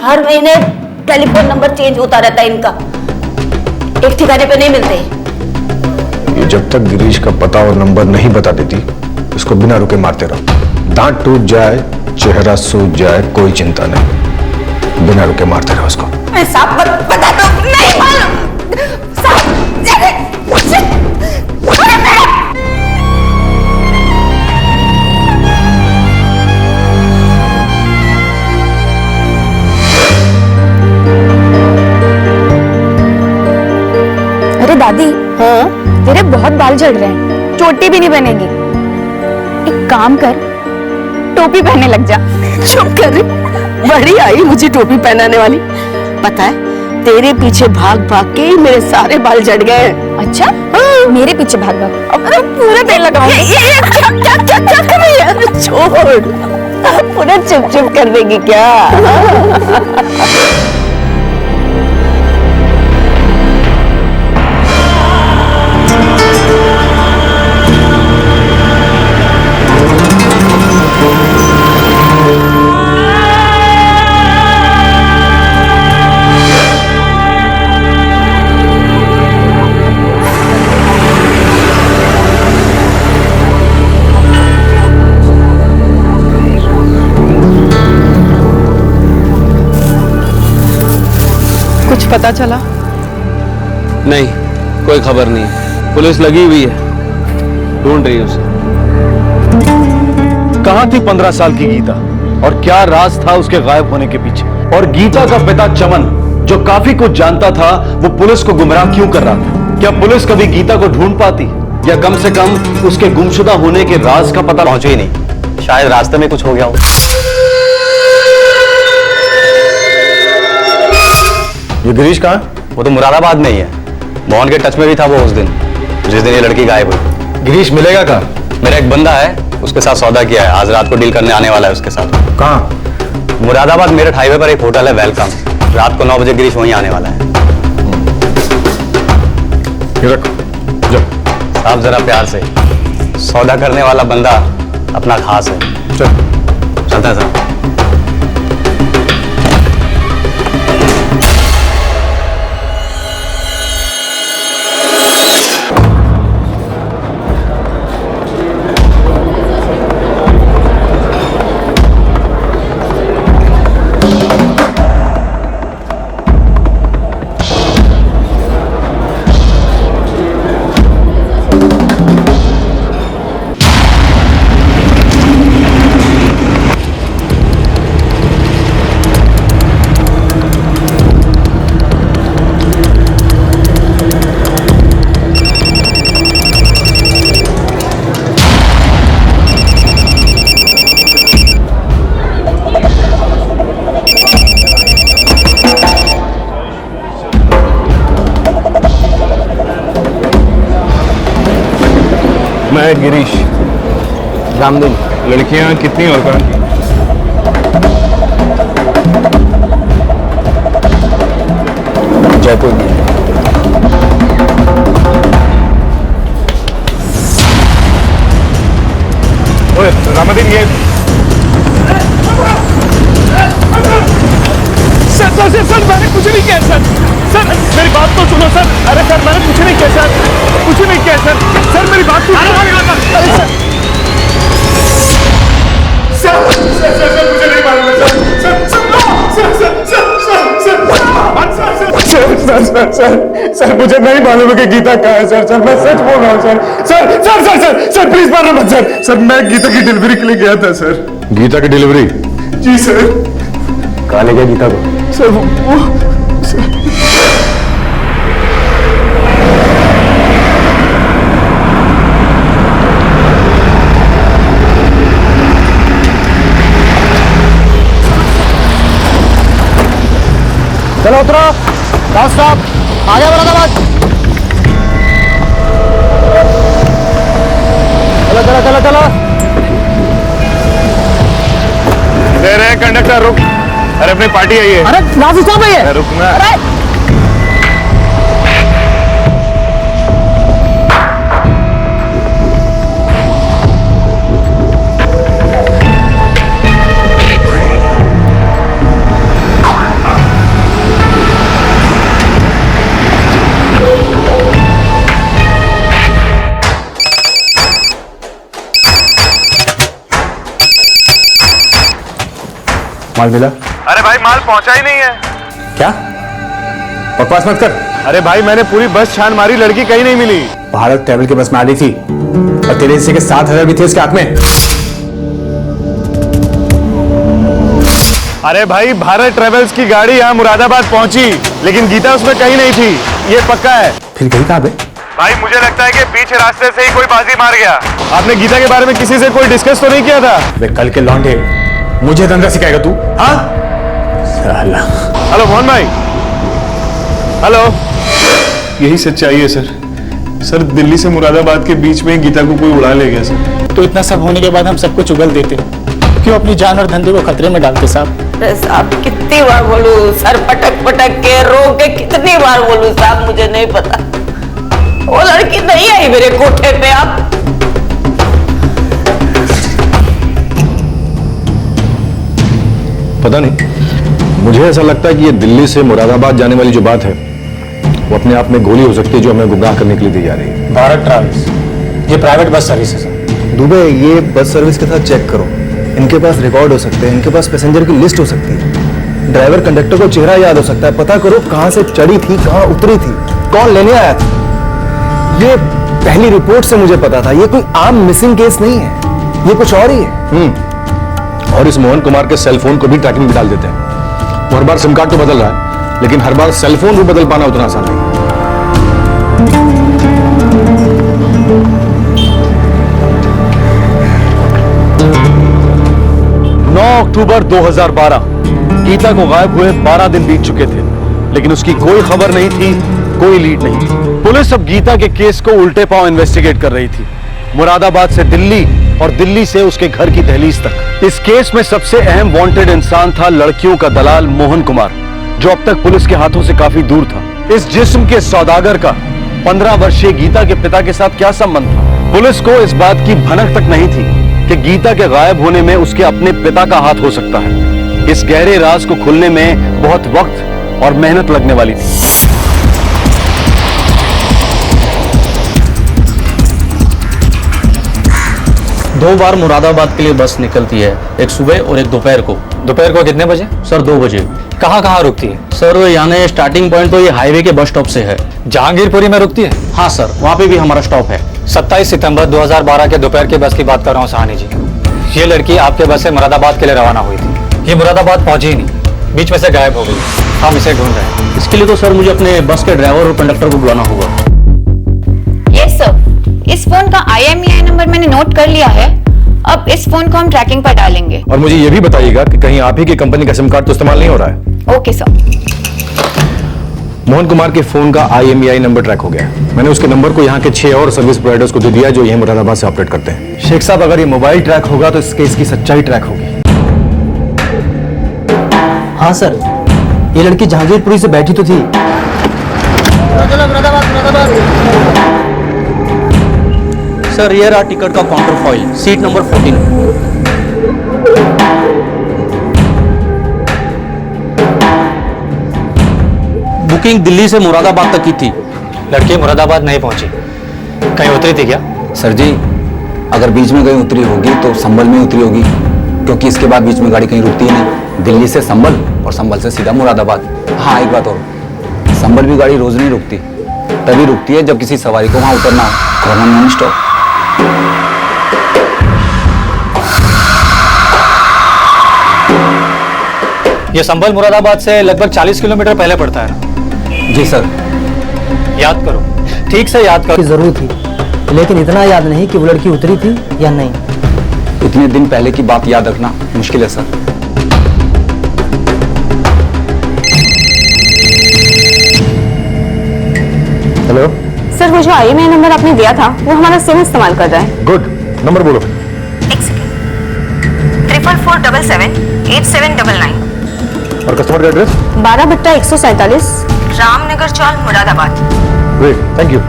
हर महीने टेलीफोन नंबर चेंज होता रहता है इनका, एक ठिकाने पे नहीं मिलते। ये जब तक गिरीश का पता और नंबर नहीं बता देती, इसको बिना रुके मारते रहो। दांत टूट जाए, चेहरा सूज जाए, कोई चिंता नहीं, बिना रुके मारते रहो उसको। साहब पता तो नहीं मालूम साहब। अरे दादी, हाँ तेरे बहुत बाल झड़ रहे हैं, चोटी भी नहीं बनेगी। एक काम कर, टोपी पहनने लग जा। चुप कर, बड़ी आई मुझे टोपी पहनाने वाली। पता है तेरे पीछे भाग भाग के ही मेरे सारे बाल झड़ गए हैं। अच्छा हाँ। मेरे पीछे भाग भाग अब पूरा तेल लगाऊंगी। क्या कर रही है? छोड़, पूरा चुप चुप कर देगी क्या? कुछ पता चला? नहीं, कोई खबर नहीं। पुलिस लगी हुई है, ढूंढ रही है उसे। कहां थी 15 साल की गीता और क्या राज था उसके गायब होने के पीछे? और गीता का पिता चमन, जो काफी कुछ जानता था, वो पुलिस को गुमराह क्यों कर रहा था? क्या पुलिस कभी गीता को ढूंढ पाती, या कम से कम उसके गुमशुदा होने के राज का पता पहुंचे ही नहीं। शायद रास्ते में कुछ हो गया हो। ये गिरीश कहाँ? वो तो मुरादाबाद में ही है। मोहन के टच में भी था वो उस दिन, जिस दिन ये लड़की गायब हुई। गिरीश मिलेगा कहाँ? मेरा एक बंदा है, उसके साथ सौदा किया है। आज रात को डील करने आने वाला है उसके साथ। कहाँ? मुरादाबाद मेरठ हाईवे पर एक होटल है, वेलकम। रात को 9 बजे गिरीश वहीं आने वाला है। ये रखो, जाओ। साहब जरा प्यार से, सौदा करने वाला बंदा अपना खास है। चलता है साहब। मैं गिरीश। रामदिन। लड़कियां कितनी और कहाँ की? जयपुर की। ओए रामदिन, ये सर मैंने कुछ नहीं किया सर मेरी बात तो सुनो सर। अरे सर मैंने कुछ नहीं किया सर, कुछ नहीं किया सर मेरी बात तो सर मुझे नहीं मालूम सर मुझे नहीं मालूम है कि गीता कहाँ है सर मैं सच बोल रहा हूँ सर प्लीज मारना मत सर मैं गीता की डिलीवरी के लिए गया था सर। गीता की डिलीवरी? जी सर। कहाँ ले गया गीता को? सर वो चलो उतरो, स्टॉप, आगे मुरादाबाद। चलो। दे रहे कंडक्टर, रुक। अरे अपनी पार्टी आई है। अरे लास्ट स्टॉप है ये। रुकना। माल मिला? अरे भाई माल पहुंचा ही नहीं है। क्या बकवास मत कर। अरे भाई मैंने पूरी बस छान मारी, लड़की कहीं नहीं मिली। भारत ट्रैवल की बस में आ रही थी और तेरे हिस्से के 7,000 भी थे उसके हाथ में। अरे भाई भारत ट्रेवल्स की गाड़ी यहाँ मुरादाबाद पहुंची, लेकिन गीता उसमें कहीं नहीं थी, ये पक्का है। फिर कहीं कहाँ पे? भाई मुझे लगता है कि बीच रास्ते से ही कोई बाजी मार गया। आपने गीता के बारे में किसी से कोई डिस्कस तो नहीं किया था? वे कल के लौंडे मुझे धंधा सिखाएगा तू? हाँ साला। हेलो मोहन भाई। हेलो। यही सच्चाई है सर दिल्ली से मुरादाबाद के बीच में गीता को कोई उड़ा ले गया सर। तो इतना सब होने के बाद हम सबको चुगल देते, क्यों अपनी जान और धंधे को खतरे में डालते साहब? साहब कितनी बार बोलूं, सर पटक के रो के कितनी बार बोलूं साहब, मुझे नहीं पता। वो लड़की नहीं आई मेरे कोठे पे। आप पता नहीं, मुझे ऐसा लगता है कि ये दिल्ली से मुरादाबाद जाने वाली जो बात है वो अपने आप में गोली हो सकती है जो हमें गुमराह करने के लिए दी जा रही है। भारत ट्रैवल्स ये प्राइवेट बस सर्विस है सर। दुबे ये बस सर्विस के साथ चेक करो, इनके पास रिकॉर्ड हो सकते हैं, इनके पास पैसेंजर की लिस्ट हो सकती है। ड्राइवर कंडक्टर को चेहरा याद हो सकता है, पता करो कहां से चढ़ी थी, कहां उतरी थी, कौन लेने आया था। ये पहली रिपोर्ट से मुझे पता था, ये कोई आम मिसिंग केस नहीं है, ये कुछ और ही है। और इस मोहन कुमार के सेल फोन को भी ट्रैकिंग में डाल देते हैं। वो हर बार सिम कार्ड तो बदल रहा है, लेकिन हर बार सेल फोन भी बदल पाना उतना आसान नहीं। 9 अक्टूबर 2012 गीता को गायब हुए 12 दिन बीत चुके थे, लेकिन उसकी कोई खबर नहीं थी, कोई लीड नहीं थी। पुलिस अब गीता के केस को उल्टे पांव इन्वेस्टिगेट कर रही थी, मुरादाबाद से दिल्ली और दिल्ली से उसके घर की दहलीज तक। इस केस में सबसे अहम वांटेड इंसान था लड़कियों का दलाल मोहन कुमार, जो अब तक पुलिस के हाथों से काफी दूर था। इस जिस्म के सौदागर का 15 वर्षीय गीता के पिता के साथ क्या संबंध था? पुलिस को इस बात की भनक तक नहीं थी कि गीता के गायब होने में उसके अपने पिता का हाथ हो सकता है। इस गहरे राज को खुलने में बहुत वक्त और मेहनत लगने वाली थी। दो बार मुरादाबाद के लिए बस निकलती है, एक सुबह और एक दोपहर को। दोपहर को कितने बजे? सर 2 बजे। कहाँ कहाँ रुकती है? सर यानी स्टार्टिंग पॉइंट तो ये हाईवे के बस स्टॉप से है। जहांगीरपुरी में रुकती है? हाँ सर, वहाँ पे भी हमारा स्टॉप है। 27 सितंबर 2012 के दोपहर की बस की बात कर रहा हूँ सहानी जी। ये लड़की आपके बस से मुरादाबाद के लिए रवाना हुई थी। ये मुरादाबाद पहुंची ही नहीं, बीच में से गायब हो गई। हम इसे ढूंढ रहे हैं। इसके लिए तो सर मुझे अपने बस के ड्राइवर और कंडक्टर को बुलाना होगा। यस सर, इस फोन का IMEI नंबर मैंने नोट कर लिया है। अब इस फोन को हम ट्रैकिंग पर डालेंगे। और मुझे यह भी बताइएगा कि कहीं आप ही की कंपनी का सिम कार्ड तो इस्तेमाल नहीं हो रहा है। Okay sir. मोहन कुमार के फोन का IMEI नंबर ट्रैक हो गया। मैंने उसके नंबर को यहाँ के 6 और सर्विस प्रोवाइडर्स को दे दिया जो यहीं मुरादाबाद से ऑपरेट करते हैं। शेख साहब, अगर ये मोबाइल ट्रैक होगा तो इस केस की सच्चाई ट्रैक होगी। हाँ सर, ये लड़की जहांगीरपुरी से बैठी तो थी। सर ये रहा टिकट का counter foil, seat number 14। Booking Delhi से मुरादाबाद तक की थी। लड़की मुरादाबाद नहीं पहुंची, कहीं उतरी थी क्या? सर जी, अगर बीच में कहीं उतरी होगी तो संभल में उतरी होगी, क्योंकि इसके बाद बीच में गाड़ी कहीं रुकती ही नहीं। दिल्ली से संभल और संभल से सीधा मुरादाबाद। हाँ एक बात और, संभल भी गाड़ी रोज नहीं रुकती, तभी रुकती है जब किसी सवारी को वहां उतरना हो। Corner non stop. ये संभल मुरादाबाद से लगभग 40 किलोमीटर पहले पड़ता है। जी सर। याद करो, ठीक से याद करो। जरूर थी, लेकिन इतना याद नहीं कि वो लड़की उतरी थी या नहीं। इतने दिन पहले की बात याद रखना मुश्किल है सर। हेलो सर, वो जो IMEI नंबर आपने दिया था वो हमारा सिम इस्तेमाल कर रहा है। गुड, नंबर बोलो। 444778799 और कस्टमर का address? 12/147 Ramnagar Chawl Moradabad. Great, thank you.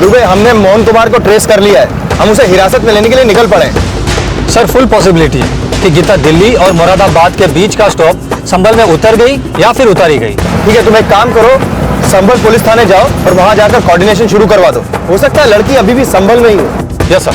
Dubey, हमने मोहन कुमार को ट्रेस कर लिया है, हम उसे हिरासत में लेने के लिए निकल पड़े। सर फुल पॉसिबिलिटी है कि गीता दिल्ली और मुरादाबाद के बीच का स्टॉप संभल में उतर गई या फिर उतारी गई। ठीक है, तुम एक काम करो, संभल पुलिस थाने जाओ और वहां जाकर कोऑर्डिनेशन शुरू करवा दो। हो सकता है लड़की अभी भी संभल में ही हो। Yes sir.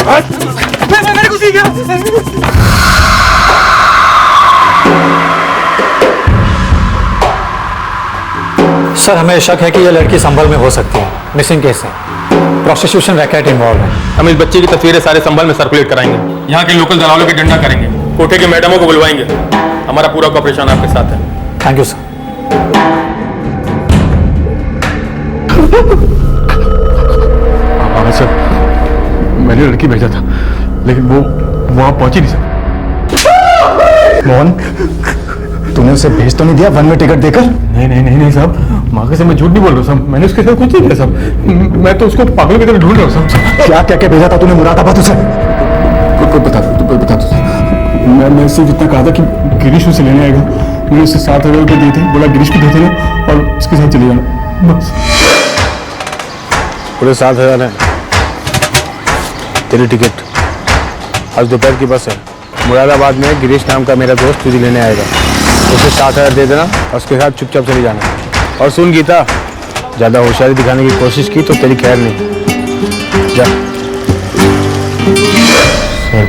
मैंने कुछ नहीं किया। सर हमें शक है कि यह लड़की संभल में हो सकती है। मिसिंग केस है, प्रोस्टिट्यूशन रैकेट इन्वॉल्व है। हम इस बच्चे की तस्वीरें सारे संभल में सर्कुलेट कराएंगे, यहाँ के लोकल दलालों की डंडा करेंगे, कोठे के मैडमों को बुलवाएंगे। हमारा पूरा कॉपरेशन आपके साथ है। Thank you sir. हाँ सर, मैंने लड़की भेजा था लेकिन वो वहां पहुंची नहीं सर। मोहन, तूने उसे भेज तो नहीं दिया वन वे टिकट देकर? नहीं साहब, माँ से मैं झूठ नहीं बोल रहा साहब, मैंने उसके साथ कुछ नहीं किया साहब। मैं तो उसको पागल की तरह ढूंढ रहा हूँ साहब। क्या क्या भेजा था तूने मुरादाबाद उसे? बता दो। मैं सिर्फ इतना कहा था कि गिरीश उसे लेने आएगा। मैंने उसे 7,000 रुपये दिए थे, बोला गिरीश को दे देना और उसके साथ चले जाना, बस। पूरे 7,000 है तेरी टिकट। आज दोपहर की बस है, मुरादाबाद में गिरीश नाम का मेरा दोस्त तुझे लेने आएगा। उसे 7,000 दे देना और उसके साथ चुपचाप चले जाना। और सुन गीता, ज़्यादा होशियारी दिखाने की कोशिश की तो तेरी खैर नहीं। जा। सर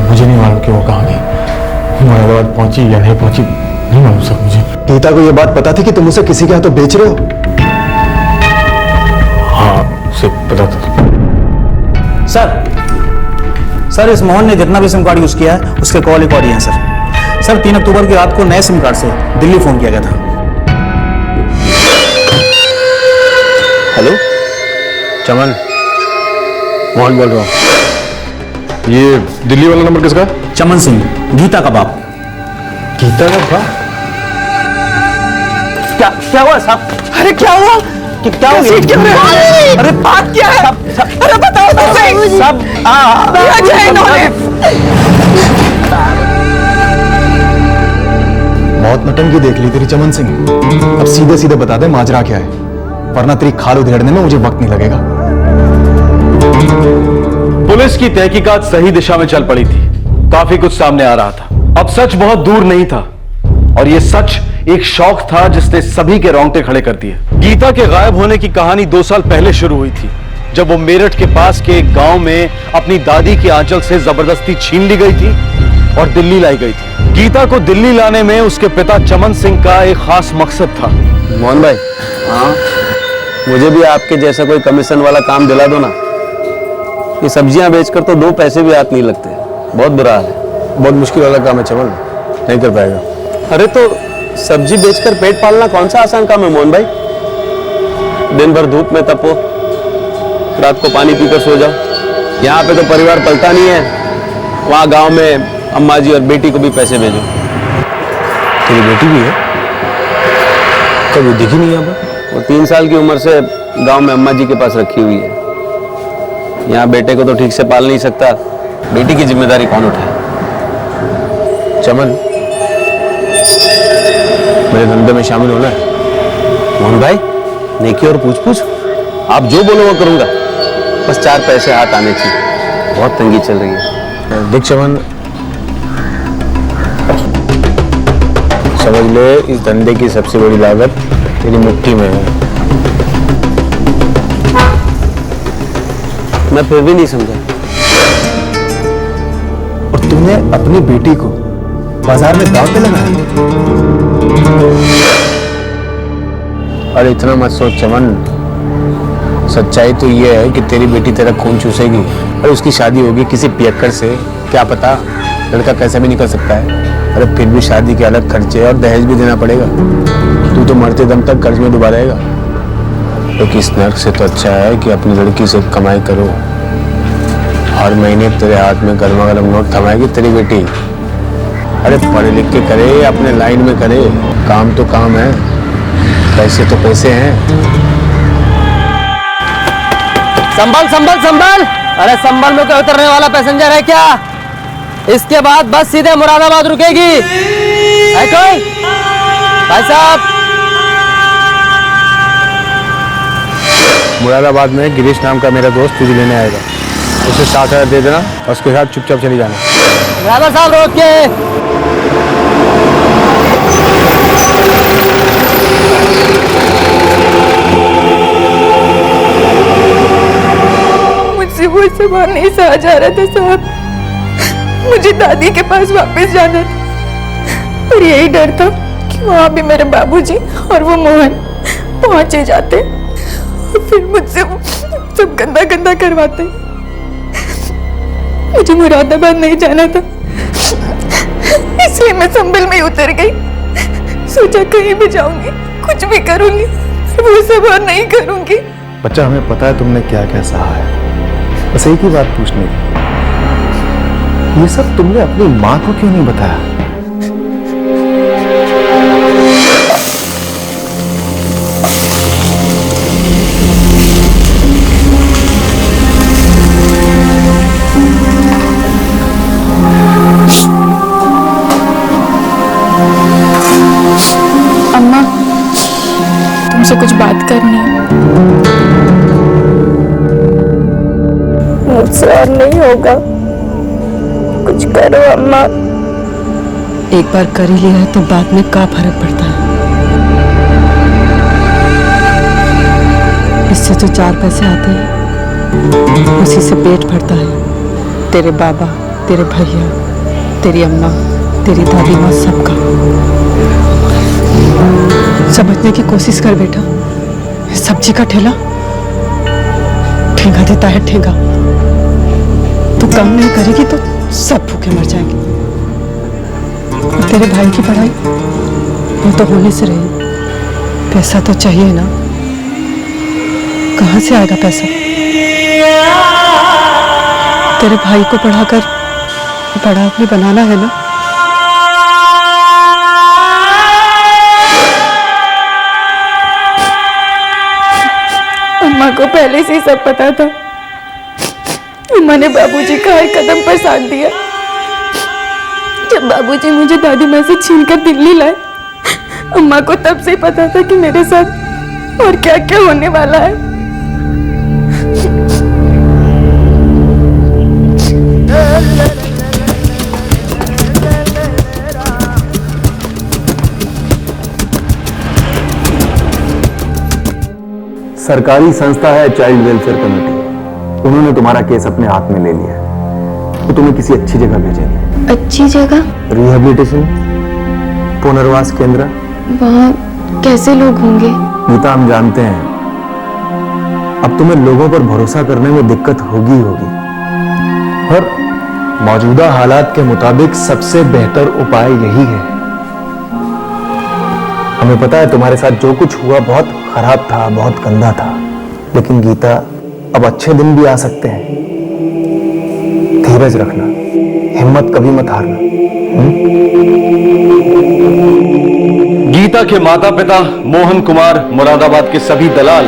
मुझे नहीं मालूम कि वो कहाँ गई, मुरादाबाद पहुंची या नहीं पहुंची, नहीं मालूम सर मुझे। गीता को ये बात पता थी कि तुम उसे किसी के हाथों बेच रहे हो? हाँ उसे पता था। सर इस मोहन ने जितना भी सिम कार्ड यूज़ किया है उसके कॉल रिकॉर्ड ही हैं सर। 3 अक्टूबर की रात को नए सिम कार्ड से दिल्ली फ़ोन किया गया था। हेलो चमन, मोहन बोल रहा हूँ। ये दिल्ली वाला नंबर किसका? चमन सिंह, गीता का बाप। गीता का बाप? क्या हुआ साहब? अरे क्या हुआ? क्या हो गया? अरे बात क्या है? अरे बताओ सब बहुत नटंकी देख ली तेरी चमन सिंह। अब सीधे सीधे बता दे माजरा क्या है, वरना तेरी खाल उधेड़ने में मुझे वक्त नहीं लगेगा। पुलिस की तहकीकात सही दिशा में चल पड़ी थी, काफी कुछ सामने आ रहा था। अब सच बहुत दूर नहीं था और यह सच एक शौक था जिसने सभी के रोंगटे खड़े कर दिए। गीता के गायब होने की कहानी 2 साल पहले शुरू हुई थी, जब वो मेरठ के पास के एक गांव में अपनी दादी की आंचल से जबरदस्ती छीन ली गई थी और दिल्ली लाई गई थी। गीता को दिल्ली लाने में उसके पिता चमन सिंह का एक खास मकसद था। मोहन भाई, हाँ मुझे भी आपके जैसा कोई कमीशन वाला काम दिला दो ना। ये सब्जियां बेचकर तो 2 पैसे भी हाथ नहीं लगते, बहुत बुरा हाल है। बहुत मुश्किल वाला काम है चमन, नहीं कर पाएगा। अरे तो सब्जी बेचकर पेट पालना कौन सा आसान काम है मोहन भाई? दिन भर धूप में तपो, रात को पानी पीकर सो जाओ। यहाँ पे तो परिवार पलता नहीं है, वहाँ गांव में अम्मा जी और बेटी को भी पैसे भेजो। तेरी बेटी भी है? कभी दिखी नहीं यहाँ पर। वो 3 साल की उम्र से गांव में अम्मा जी के पास रखी हुई है। यहाँ बेटे को तो ठीक से पाल नहीं सकता, बेटी की जिम्मेदारी कौन उठाए? चमन, मेरे धंधे में शामिल होना है। मोहन भाई, नेकी और पूछ आप जो बोलो वो करूंगा, बस 4 पैसे हाथ आने चाहिए। बहुत तंगी चल रही है। देख चमन, समझ ले इस धंधे की सबसे बड़ी लागत तेरी मुट्ठी में है। मैं फिर भी नहीं समझा। और तुमने अपनी बेटी को बाजार में दांव पे लगाया? अरे इतना मत सोच चमन, सच्चाई तो ये है कि तेरी बेटी तेरा खून चूसेगी और उसकी शादी होगी किसी पियक्कड़ से। क्या पता, लड़का कैसा भी निकल सकता है। अरे फिर भी शादी के अलग खर्चे और दहेज भी देना पड़ेगा। तू तो मरते दम तक कर्ज में डूबा रहेगा। क्योंकि इस नर्क से तो अच्छा है कि अपनी लड़की से कमाई करो। हर महीने तेरे हाथ में गर्मा गर्म नोट थमाएगी तेरी बेटी। अरे पढ़ लिख के करे, अपने लाइन में करे, काम तो काम है, पैसे तो पैसे हैं। संभल संभल संभल! अरे संभल में कोई उतरने वाला पैसेंजर है क्या? इसके बाद बस सीधे मुरादाबाद रुकेगी। है कोई? भाई साहब, मुरादाबाद में गिरीश नाम का मेरा दोस्त तुझे लेने आएगा। उसे 7,000 दे देना और उसके साथ चुपचाप चली जाना। ड्राइवर साहब रोकिए। मुझसे वो सामान नहीं सहा जा रहा था साहब। मुझे दादी के पास वापस जाना था और यही डर था कि वहाँ भी मेरे बाबूजी और वो मोहन पहुंचे जाते, फिर मुझसे सब गंदा गंदा करवाते। मुझे मुरादाबाद नहीं जाना था, इसलिए मैं संभल में उतर गई। सोचा कहीं भी जाऊंगी, कुछ भी करूंगी, वो सब और नहीं करूंगी। बच्चा, हमें पता है तुमने क्या क्या सहा है, बस एक ही बात पूछनी थी, ये सब तुमने अपनी माँ को क्यों नहीं बताया? अम्मा, तुमसे कुछ बात करनी है। मुझसे और नहीं होगा, कुछ करो अम्मा। एक बार कर ही लिया है तो बाद में क्या फर्क पड़ता है। इससे जो 4 पैसे आते हैं उसी से पेट भरता है। तेरे बाबा, तेरे भैया, तेरी अम्मा, तेरी दादी माँ, सबका। समझने की कोशिश कर बेटा, सब्जी का ठेला ठेंगा देता है, ठेंगा। तू काम नहीं करेगी तो सब भूखे मर जाएंगे। और तेरे भाई की पढ़ाई वो तो होने से रही, पैसा तो चाहिए ना, कहाँ से आएगा पैसा? तेरे भाई को पढ़ाकर बड़ा आदमी बनाना है ना। अम्मा को पहले से ही सब पता था। अम्मा ने बाबूजी का हर कदम पर साथ दिया। जब बाबूजी मुझे दादी माँ से छीनकर दिल्ली लाए, अम्मा को तब से पता था कि मेरे साथ और क्या क्या होने वाला है। सरकारी संस्था है चाइल्ड वेलफेयर कमेटी, उन्होंने तुम्हारा केस अपने हाथ में ले लिया है, तो तुम्हें किसी अच्छी जगह भेजेंगे। अच्छी जगह? रिहेबिलिटेशन, पुनर्वास केंद्र। वहाँ कैसे लोग होंगे? गीता, हम जानते हैं अब तुम्हें लोगों पर भरोसा करने में दिक्कत होगी और मौजूदा हालात के मुताबिक सबसे बेहतर उपाय यही है। हमें पता है तुम्हारे साथ जो कुछ हुआ बहुत खराब था, बहुत गंदा था, लेकिन गीता, अब अच्छे दिन भी आ सकते हैं। धीरज रखना, हिम्मत कभी मत हारना। गीता के माता पिता मोहन कुमार, मुरादाबाद के सभी दलाल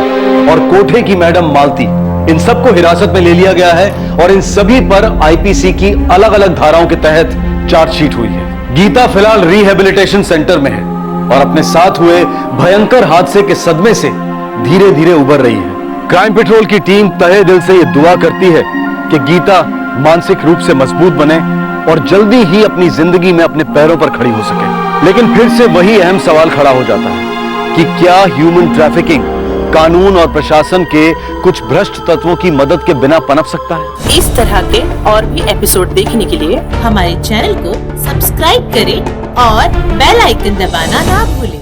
और कोठे की मैडम मालती, इन सबको हिरासत में ले लिया गया है और इन सभी पर आईपीसी की अलग अलग धाराओं के तहत चार्जशीट हुई है। गीता फिलहाल रिहेबिलिटेशन सेंटर में है और अपने साथ हुए भयंकर हादसे के सदमे से धीरे धीरे उबर रही है। क्राइम पेट्रोल की टीम तहे दिल से यह दुआ करती है कि गीता मानसिक रूप से मजबूत बने और जल्दी ही अपनी जिंदगी में अपने पैरों पर खड़ी हो सके। लेकिन फिर से वही अहम सवाल खड़ा हो जाता है कि क्या ह्यूमन ट्रैफिकिंग कानून और प्रशासन के कुछ भ्रष्ट तत्वों की मदद के बिना पनप सकता है? इस तरह के और भी एपिसोड देखने के लिए हमारे चैनल को सब्सक्राइब करें और बेल आइकन दबाना ना भूलें।